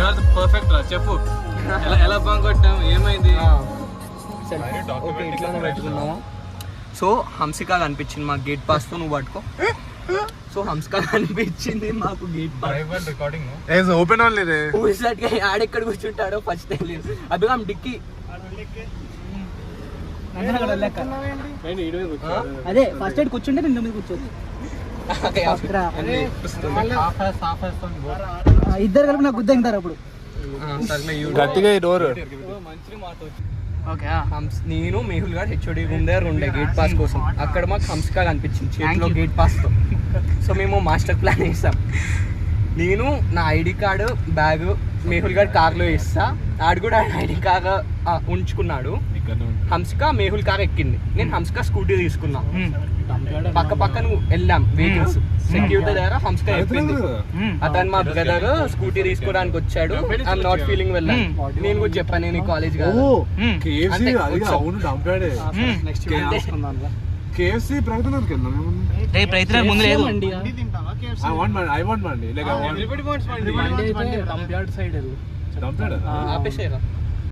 Are perfect రా. చెప్పు ఎలా బంక్ కొట్టాం, ఏమైంది? ఓకే ఇట్లానే పెట్టుకున్నాము. సో హంసిక కనిపించింది మాకు గేట్ పాస్ తో, నువ్వు పట్టుకో. సో హంసిక కనిపించింది మాకు gate pass. Recording open only రే. ఆడెక్కడ కూర్చుంటాడో ఫస్ట్ తెలియదు. అభిగాం డిక్కీ అదే ఫస్ట్ ఎయిడ్ కూర్చుంటే రెండు మీద కూర్చోదు. ఇద్దరు కలిపి నాకు గుద్దంటారు అప్పుడు గట్టిగా ఈ డోర్. నేను మేహుల్ గారు హెచ్ఓడి రూమ్ దగ్గర ఉండే గేట్ పాస్ కోసం. అక్కడ మాకు హంసిక కనిపించింది చేతిలో గేట్ పాస్ తో. సో మేము మాస్టర్ ప్లాన్ వేసాం. నేను నా ఐడి కార్డు బ్యాగ్ మేహుల్ గారు కార్లో వేస్తా, ఆడు కూడా ఐడి కార్డు ఉంచుకున్నాడు. హంసిక మేహుల్ కార్ ఎక్కింది, నేను హంసిక స్కూటీ తీసుకున్నా. పక్క పక్కన వెళ్ళాం వెహికల్స్. సెక్యూరిటీ దగ్గర హంసిక చెప్పింది అతను మా బ్రదర్ స్కూటీ తీసుకోవడానికి వచ్చాడు, ఐఎమ్ నాట్ ఫీలింగ్ వెళ్ళాను. నేను కూడా చెప్పాను నేను కాలేజ్ కాదు. కేఎఫ్సి ప్రకటనకి వెళ్దాం. ముందు లేదు ఆపేసేరా